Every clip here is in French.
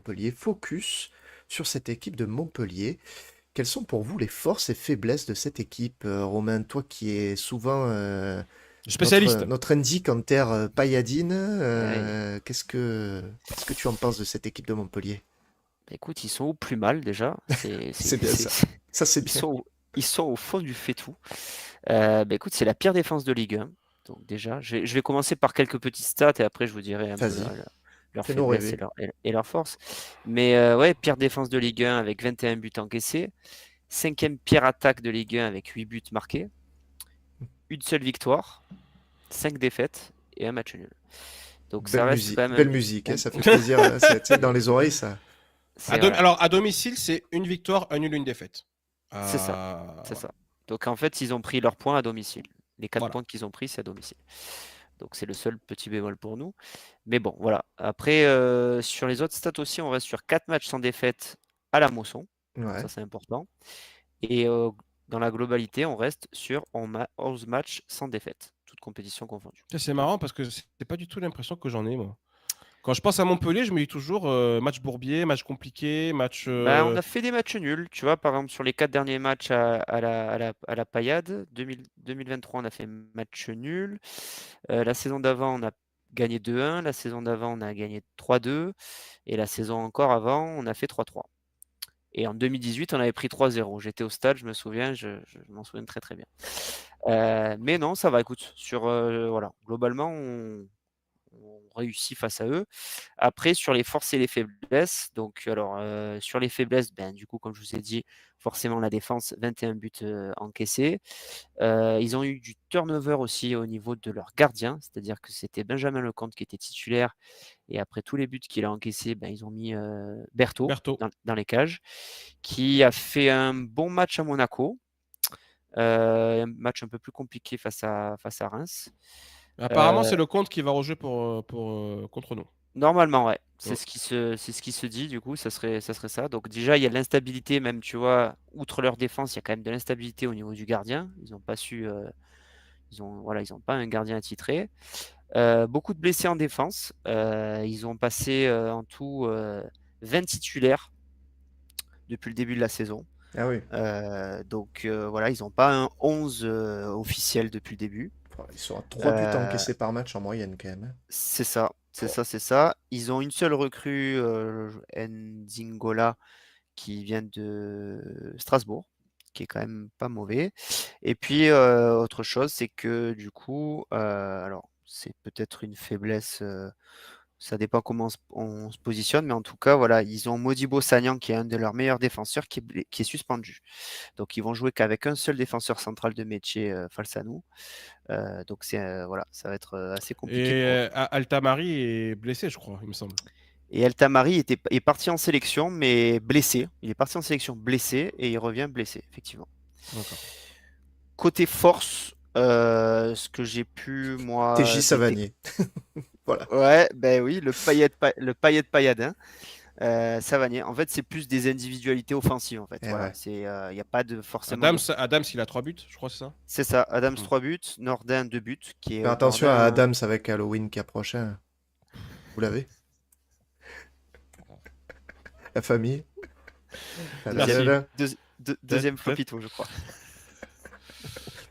Montpellier. Focus sur cette équipe de Montpellier. Quelles sont pour vous les forces et faiblesses de cette équipe, Romain, toi qui es souvent Spécialiste. notre indique en terre pailladine, Ouais. qu'est-ce que tu en penses de cette équipe de Montpellier? Bah, écoute, ils sont au plus mal déjà. C'est bien ça. Ça, c'est Ils bien. sont, ils sont au fond du fait-tout. Bah, écoute, c'est la pire défense de Ligue 1. Donc déjà, je vais commencer par quelques petites stats et après je vous dirai un peu Vas-y, leurs fais-nous faiblesses rêver. et leurs forces. Mais ouais, pire défense de Ligue 1 avec 21 buts encaissés. Cinquième pire attaque de Ligue 1 avec 8 buts marqués. Une seule victoire, 5 défaites et un match nul. Donc ça reste quand Belle même musique, hein, un- ça fait plaisir. Hein, tu sais, dans les oreilles, ça. c'est voilà, Alors, à domicile, c'est une victoire, un nul, une défaite. c'est ça, c'est Voilà. ça. Donc en fait, ils ont pris leurs points à domicile. Les 4 Voilà. points qu'ils ont pris, c'est à domicile. Donc c'est le seul petit bémol pour nous. Mais bon, voilà. Après, sur les autres stats aussi, on reste sur 4 matchs sans défaite à la Mosson. Ça, Ouais. c'est important. Et dans la globalité, on reste sur 11 matchs sans défaite, toutes compétitions confondues. Ça, c'est marrant parce que c'est pas du tout l'impression que j'en ai, moi. Quand je pense à Montpellier, je me dis toujours match bourbier, match compliqué, match. Bah, on a fait des matchs nuls, tu vois, par exemple sur les 4 derniers matchs à la Paillade, 2023, on a fait match nul. La saison d'avant, on a gagné 2-1. La saison d'avant, on a gagné 3-2. Et la saison encore avant, on a fait 3-3. Et en 2018, on avait pris 3-0. J'étais au stade, je me souviens, je m'en souviens très très bien. Mais non, ça va, écoute, voilà, globalement, on réussit face à eux. Après, sur les forces et les faiblesses, donc alors sur les faiblesses, ben, du coup, comme je vous ai dit, forcément la défense, 21 buts encaissés. Ils ont eu du turnover aussi au niveau de leur gardien, c'est-à-dire que c'était Benjamin Lecomte qui était titulaire et après tous les buts qu'il a encaissés, ben, ils ont mis Berthaud Berthaud. dans les cages, qui a fait un bon match à Monaco, un match un peu plus compliqué face à Reims. Apparemment, Euh, c'est le compte qui va rejouer contre nous. Normalement, ouais. Mm. C'est ce qui se dit, du coup, ça serait ça. Donc déjà, il y a de l'instabilité, même, tu vois, outre leur défense, il y a quand même de l'instabilité au niveau du gardien. Ils n'ont pas su, voilà, ils ont pas un gardien attitré. Beaucoup de blessés en défense. Ils ont passé en tout 20 titulaires depuis le début de la saison. Ah oui. Donc voilà, ils n'ont pas un 11 officiel depuis le début. Ils sont à 3 buts Euh, encaissés par match en moyenne, quand même. Hein. C'est ça, c'est Oh. ça, c'est ça. Ils ont une seule recrue, Nzingola, qui vient de Strasbourg, qui est quand même pas mauvais. Et puis, autre chose, c'est que du coup, alors c'est peut-être une faiblesse, ça dépend comment on se positionne, mais en tout cas, voilà, ils ont Modibo Sagnan, qui est un de leurs meilleurs défenseurs, qui est suspendu. Donc, ils vont jouer qu'avec un seul défenseur central de métier, Falsano. Donc, voilà, ça va être assez compliqué Et pour eux. Altamari est blessé, je crois, il me semble. Et El Tamari est parti en sélection, mais blessé. Il est parti en sélection blessé et il revient blessé, effectivement. D'accord. Côté force, ce que j'ai pu, TJ moi, Savanier. Voilà. Ouais, ben oui, le paillet de pailladin, Savanier. En fait, c'est plus des individualités offensives, en fait. Eh Voilà, ouais. il n'y a pas de forcément Adams, de. Adams, il a 3 buts, je crois, c'est ça. C'est ça, Adams Mm. 3 buts, Nordin 2 buts, qui est Faire attention à Nordin. Adams avec Halloween qui approche. Hein. Vous l'avez? La famille? Deuxième, Merci. Tadadada. deuxième flopito, je crois.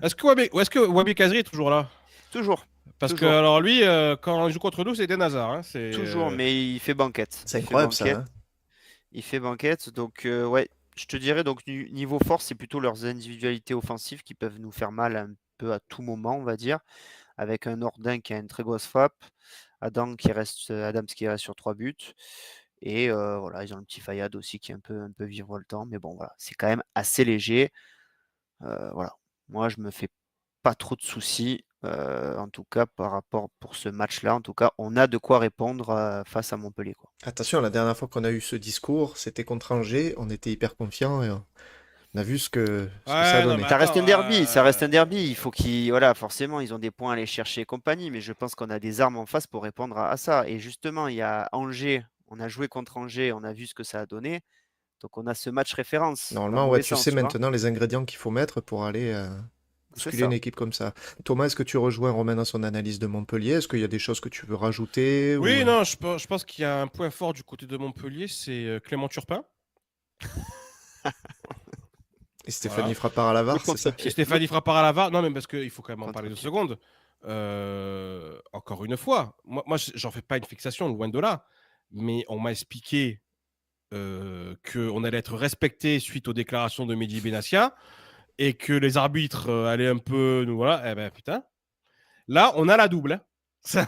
Est-ce que Wabi Kazri est toujours là? Toujours, Parce que toujours, alors lui, quand il joue contre nous, c'est des nazars. Hein. C'est toujours, mais il fait banquette. C'est Il fait incroyable ça. banquette. Hein. Il fait banquette, donc ouais, je te dirais donc niveau force, c'est plutôt leurs individualités offensives qui peuvent nous faire mal un peu à tout moment, on va dire, avec un Nordin qui a une très grosse frappe, Adams qui reste sur 3 buts et voilà, ils ont le petit Fayad aussi qui est un peu virevoltant, mais bon voilà, c'est quand même assez léger. Voilà. Moi, je me fais pas trop de soucis, en tout cas par rapport pour ce match-là. En tout cas, on a de quoi répondre, face à Montpellier, quoi. Attention, la dernière fois qu'on a eu ce discours, c'était contre Angers. On était hyper confiants et on a vu ce que ça a ouais, non, mais donné. Ça reste attends. un derby, ça reste un derby. Il faut qu'ils, voilà, forcément, ils ont des points à aller chercher et compagnie, mais je pense qu'on a des armes en face pour répondre à ça. Et justement, il y a Angers, on a joué contre Angers, on a vu ce que ça a donné. Donc on a ce match référence dans le Normalement, ouais, mauvais tu sens, sais tu vois. maintenant les ingrédients qu'il faut mettre pour aller C'est bousculer une ça. équipe comme ça. Thomas, est-ce que tu rejoins Romain dans son analyse de Montpellier? Est-ce qu'il y a des choses que tu veux rajouter ou... Oui, non, je pense qu'il y a un point fort du côté de Montpellier, c'est Clément Turpin. Et Stéphanie Voilà. Frappard à la Le VAR, c'est ça? Et contre-pied. Stéphanie Frappard à la VAR. Non, mais parce qu'il faut quand même en parler 2 Contre-pied. secondes. Encore une fois, moi j'en fais pas une fixation, loin de là. Mais on m'a expliqué qu'on allait être respecté suite aux déclarations de Mehdi Benassia et que les arbitres allaient un peu nous voilà. Eh ben putain, là on a la double. Hein. Ça,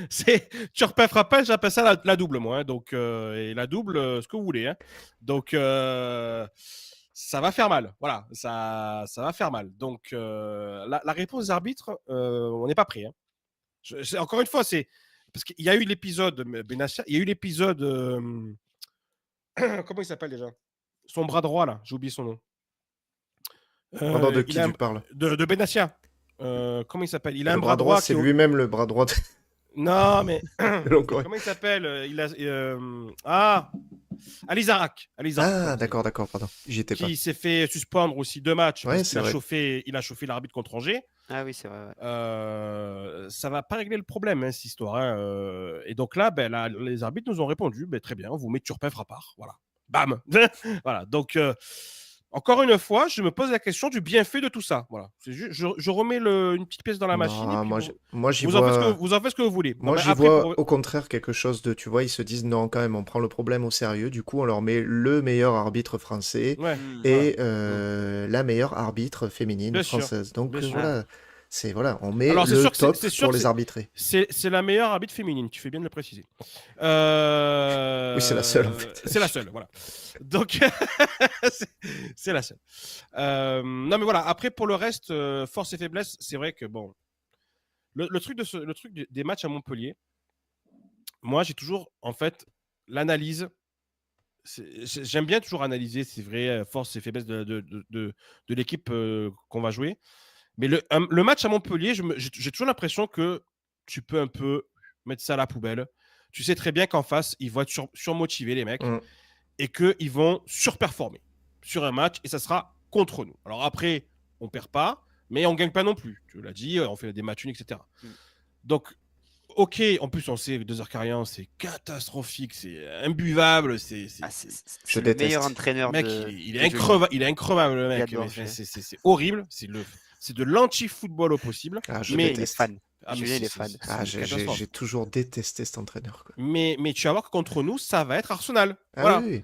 c'est Turpin Frappin, j'appelle ça la double moi. Hein. Donc et la double, ce que vous voulez. Hein. Donc ça va faire mal. Voilà, ça va faire mal. Donc la réponse des arbitres, on n'est pas prêt. Hein. Encore une fois, c'est parce qu'il y a eu l'épisode Benassia, il y a eu l'épisode comment il s'appelle déjà? Son bras droit là, j'ai oublié son nom. Pendant de Il qui a tu parles? de Benassia. Comment il s'appelle? Il a Le un bras bras droit, droit c'est qui est lui-même le bras droit de non mais Longoria. comment il s'appelle? Il a Alizarak. Ah, d'accord, pardon. J'y étais pas. Qui s'est fait suspendre aussi 2 matchs Ouais, parce c'est qu'il a vrai. chauffé l'arbitre contre Angers. Ah oui, c'est vrai. Ouais. Ça va pas régler le problème, hein, cette histoire. Hein. Et donc là, les arbitres nous ont répondu, très bien, vous mettez Turpin Frappard. Voilà. Bam. Voilà. Donc, encore une fois, je me pose la question du bienfait de tout ça. Voilà. C'est juste, je remets une petite pièce dans la machine et Non, puis moi j'y vous en faites vois. ce que vous voulez. Non, Moi, mais j'y après, vois au contraire quelque chose de, tu vois, ils se disent non, quand même, on prend le problème au sérieux. Du coup, on leur met le meilleur arbitre français ouais, voilà. et la meilleure arbitre féminine Bien sûr, française. Donc bien sûr. voilà, voilà, on met Alors, c'est le sûr que top c'est sûr pour que les arbitrer. c'est la meilleure arbitre féminine. Tu fais bien de le préciser. Oui, c'est la seule en fait. C'est la seule, voilà. Donc, c'est la seule. Non, mais voilà. Après, pour le reste, force et faiblesse, c'est vrai que bon, le truc des matchs à Montpellier, moi, j'ai toujours, en fait, l'analyse. J'aime bien toujours analyser, c'est vrai, force et faiblesse de l'équipe qu'on va jouer. Mais le match à Montpellier, j'ai toujours l'impression que tu peux un peu mettre ça à la poubelle. Tu sais très bien qu'en face, ils vont être surmotivés, les mecs, Mm. et qu'ils vont surperformer sur un match, et ça sera contre nous. Alors après, on perd pas, mais on gagne pas non plus. Tu l'as dit, on fait des matchs nuls, etc. Mm. Donc, ok, en plus, on sait que 2 heures Carrion, c'est catastrophique, c'est imbuvable, C'est Je le meilleur déteste. entraîneur mec, de. il de est Julien. il est increvable, le mec. J'adore Mais Julien. c'est horrible. C'est de l'anti-football au possible. Ah, je mais Il est déteste. fan. mais Julien, il est fan. c'est Ah, une j'ai catastrophe. toujours détesté cet entraîneur, quoi. Mais tu vas voir que contre nous, ça va être Arsenal. Ah Voilà. oui.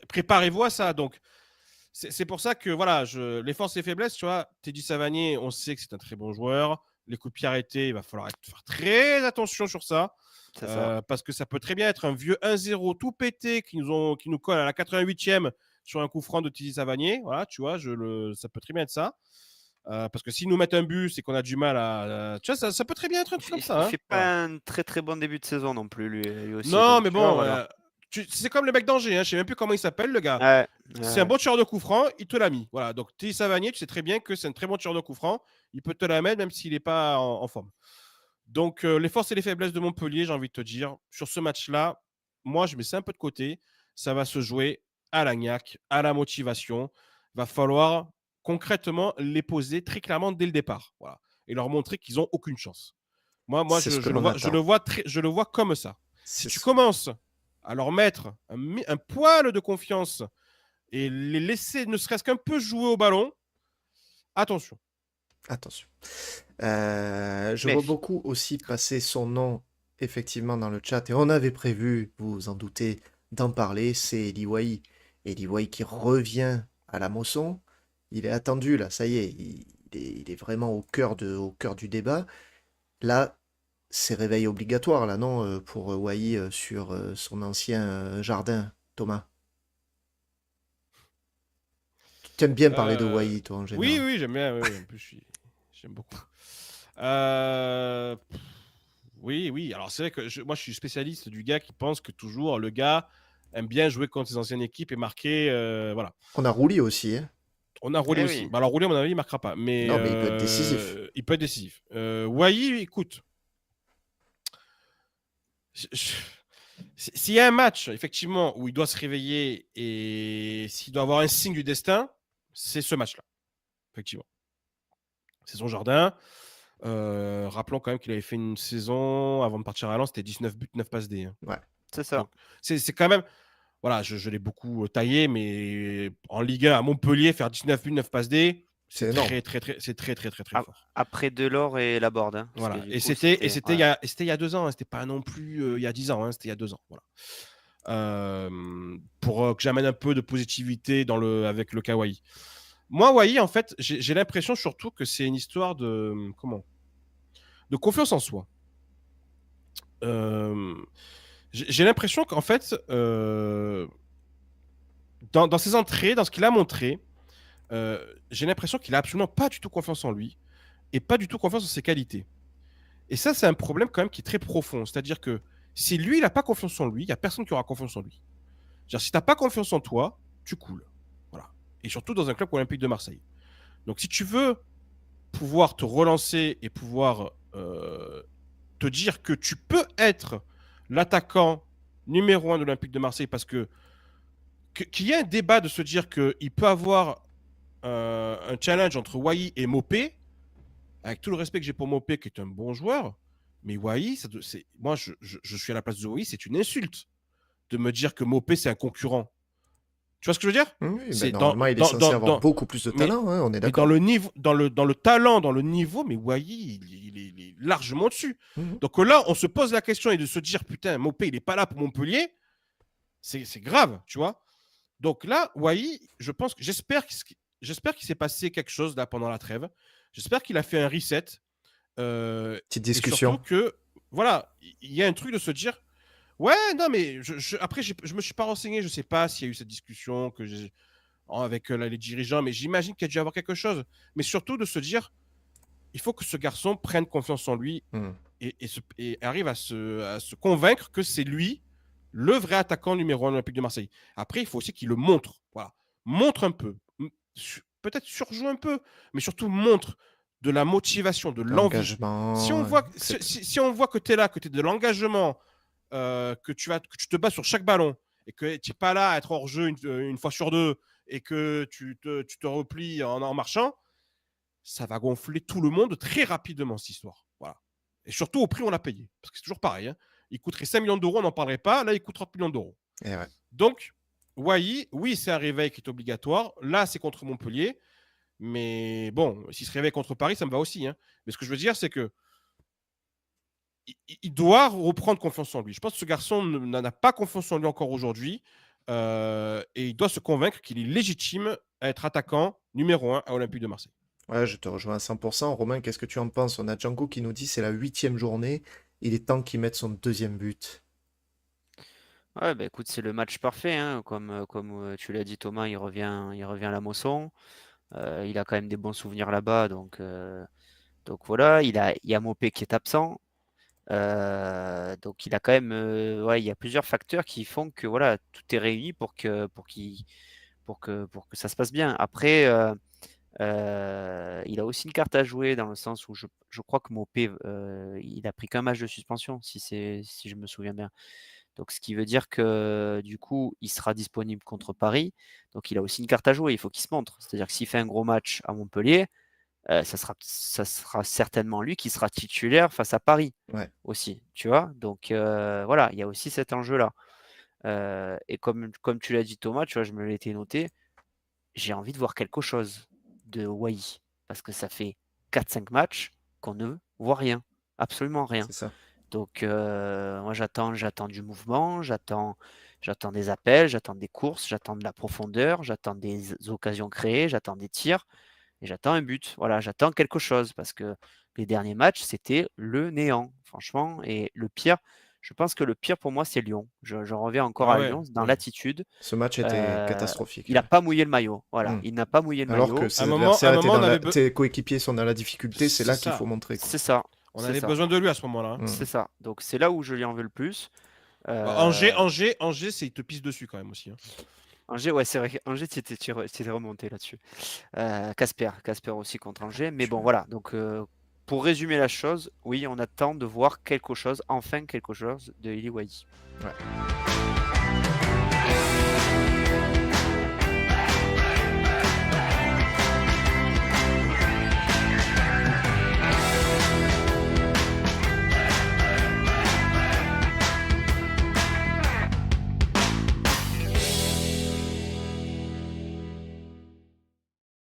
Préparez-vous à ça. Donc, c'est pour ça que voilà, les forces et faiblesses, tu vois, Teddy Savanier, on sait que c'est un très bon joueur. Les coups de pied arrêtés, il va falloir faire très attention sur ça. C'est ça. Parce que ça peut très bien être un vieux 1-0 tout pété qui nous colle à la 88e sur un coup franc de Teddy Savanier. Voilà, tu vois, ça peut très bien être ça. Parce que s'ils nous mettent un but, c'est qu'on a du mal à. Tu vois, ça peut très bien être un truc comme ça. Il Hein. fait Voilà. pas un très très bon début de saison non plus, lui aussi. Non, Donc, mais tu vois, bon, voilà. c'est comme le mec d'Angers. Hein. Je sais même plus comment il s'appelle, le gars. Ouais, C'est un bon tireur de coup franc, il te l'a mis. Voilà. Donc, Teddy Savanier, tu sais très bien que c'est un très bon tireur de coup franc. Il peut te la mettre même s'il n'est pas en forme. Donc, les forces et les faiblesses de Montpellier, j'ai envie de te dire, sur ce match-là, moi, je mets ça un peu de côté. Ça va se jouer à l'agnac, à la motivation. Va falloir concrètement les poser très clairement dès le départ. Voilà. Et leur montrer qu'ils n'ont aucune chance. Moi C'est ce que je l'on attend. je le vois comme ça. Si C'est tu ça. commences à leur mettre un poil de confiance et les laisser ne serait-ce qu'un peu jouer au ballon, attention. Attention. Je vois Méfie. beaucoup aussi passer son nom effectivement dans le chat et on avait prévu, vous vous en doutez, d'en parler, c'est Eli Wahi. Eli Wahi qui revient à la Mosson. Il est attendu là, ça y est, il est vraiment au cœur du débat. Là, c'est réveil obligatoire là, non, pour Wahi sur son ancien jardin, Thomas. Tu aimes bien parler de Wahi, toi, en Oui, général. j'aime bien. Oui, en plus, j'aime beaucoup. Oui. Alors, c'est vrai que moi, je suis spécialiste du gars qui pense que toujours le gars aime bien jouer contre ses anciennes équipes et marquer. Voilà. On a Rouli aussi, hein. On a Roulé Eh aussi. oui. Alors, Roulé, à mon avis, il ne marquera pas. Mais, Non, mais il peut être décisif. Il peut être décisif. Wahi, écoute. S'il y a un match, effectivement, où il doit se réveiller et s'il doit avoir un signe du destin, c'est ce match-là. Effectivement. C'est son jardin. Rappelons quand même qu'il avait fait une saison avant de partir à Lens, c'était 19 buts, 9 passes D, hein. Ouais. C'est ça. Donc c'est quand même voilà, je l'ai beaucoup taillé, mais en Ligue 1 à Montpellier, faire 19 buts, 9 passes D, C'est c'est énorme. très A- fort. Après Delors et Laborde. Hein, parce que Voilà. du Et coup, c'était ouais. il y a 2 ans, hein. C'était pas non plus il y a 10 ans, hein. C'était il y a 2 ans. Voilà. Pour que j'amène un peu de positivité avec le Kawaii. Moi, Wai, en fait, j'ai l'impression surtout que c'est une histoire de confiance en soi. Euh, j'ai l'impression qu'en fait, dans ses entrées, dans ce qu'il a montré, j'ai l'impression qu'il a absolument pas du tout confiance en lui et pas du tout confiance en ses qualités. Et ça, c'est un problème quand même qui est très profond. C'est-à-dire que si lui, il n'a pas confiance en lui, il n'y a personne qui aura confiance en lui. C'est-à-dire, si tu n'as pas confiance en toi, tu coules. Voilà. Et surtout dans un club olympique de Marseille. Donc, si tu veux pouvoir te relancer et pouvoir te dire que tu peux être l'attaquant numéro 1 de l'Olympique de Marseille, parce qu'il y ait un débat de se dire qu'il peut avoir un challenge entre Wai et Mopé, avec tout le respect que j'ai pour Mopé, qui est un bon joueur, mais Wai, moi, je suis à la place de Wai, c'est une insulte de me dire que Mopé, c'est un concurrent. Tu vois ce que je veux dire? Oui, ben C'est normalement, il est censé avoir beaucoup plus de talent, hein, on est mais dans d'accord. le niveau, dans le talent, dans le niveau, mais Wai, il est largement dessus. Mhm. Donc là, on se pose la question et de se dire, putain, Mopé, il est pas là pour Montpellier, c'est grave, tu vois. Donc là, Wai, j'espère qu'il s'est passé quelque chose là pendant la trêve. J'espère qu'il a fait un reset. Petite Et surtout discussion. que, voilà, il y a un truc de se dire, ouais, non, mais après, je me suis pas renseigné, je sais pas s'il y a eu cette discussion avec les dirigeants, mais j'imagine qu'il y a dû y avoir quelque chose. Mais surtout de se dire, il faut que ce garçon prenne confiance en lui Mhm. et arrive à se convaincre que c'est lui le vrai attaquant numéro 1 de l'Olympique de Marseille. Après, il faut aussi qu'il le montre. Voilà. Montre un peu. Peut-être surjoue un peu, mais surtout montre de la motivation, de l'envie. Si on L'engagement, voit, etc. si on voit que tu es là, que tu es de l'engagement, que tu te bats sur chaque ballon et que tu n'es pas là à être hors jeu une fois sur deux et que tu te replies en marchant, ça va gonfler tout le monde très rapidement, cette histoire. Voilà. Et surtout au prix où on l'a payé. Parce que c'est toujours pareil. Hein. Il coûterait 5 millions d'euros, on n'en parlerait pas. Là, il coûte 30 millions d'euros. Et ouais. Donc, Wai, oui, c'est un réveil qui est obligatoire. Là, c'est contre Montpellier. Mais bon, s'il se réveille contre Paris, ça me va aussi. Hein. Mais ce que je veux dire, c'est que il doit reprendre confiance en lui. Je pense que ce garçon n'en a pas confiance en lui encore aujourd'hui. Et il doit se convaincre qu'il est légitime à être attaquant numéro 1 à Olympique de Marseille. Ouais, je te rejoins à 100%. Romain, qu'est-ce que tu en penses? On a Django qui nous dit c'est la 8e journée. Il est temps qu'il mette son deuxième but. Ouais, bah écoute, c'est le match parfait. Hein. Comme tu l'as dit, Thomas, il revient à la Mosson. Il a quand même des bons souvenirs là-bas. Donc voilà, il y a Mopé qui est absent. Donc il a quand même, ouais, il y a plusieurs facteurs qui font que voilà, tout est réuni pour que ça se passe bien. Après, il a aussi une carte à jouer dans le sens où je crois que Mopé, il a pris qu'un match de suspension, si je me souviens bien. Donc ce qui veut dire que du coup, il sera disponible contre Paris. Donc il a aussi une carte à jouer, il faut qu'il se montre. C'est-à-dire que s'il fait un gros match à Montpellier, ça sera certainement lui qui sera titulaire face à Paris Ouais, aussi, tu vois? Donc voilà, il y a aussi cet enjeu-là. Et comme tu l'as dit Thomas, tu vois, je me l'étais noté, j'ai envie de voir quelque chose de Wai parce que ça fait 4-5 matchs qu'on ne voit rien, absolument rien. c'est ça. Donc moi j'attends du mouvement, j'attends des appels, j'attends des courses, j'attends de la profondeur, j'attends des occasions créées, j'attends des tirs et j'attends un but. Voilà, j'attends quelque chose parce que les derniers matchs, c'était le néant, franchement. Et le pire, je pense que le pire pour moi, c'est Lyon. J'en reviens encore Ah à ouais, Lyon, dans ouais. l'attitude. Ce match était Euh, catastrophique. il n'a Ouais. pas mouillé le maillot. Voilà, Hmm. il n'a pas mouillé le Alors que maillot. ses À adversaires un étaient moment, dans tes coéquipiers sont dans la difficulté, c'est c'est là qu'il faut ça. montrer, quoi. C'est ça, On c'est avait ça, besoin de lui à ce moment-là. Hein. Hmm. c'est ça. Donc c'est là où je lui en veux le plus. Angers, Euh, Angers, c'est il te pisse dessus quand même aussi. Hein. Angers, ouais, c'est vrai qu'Angers, tu étais remonté là-dessus. Casper aussi contre Angers. Mais bon, voilà. Donc, pour résumer la chose, oui, on attend de voir quelque chose, enfin quelque chose de Eli Wahi. Ouais.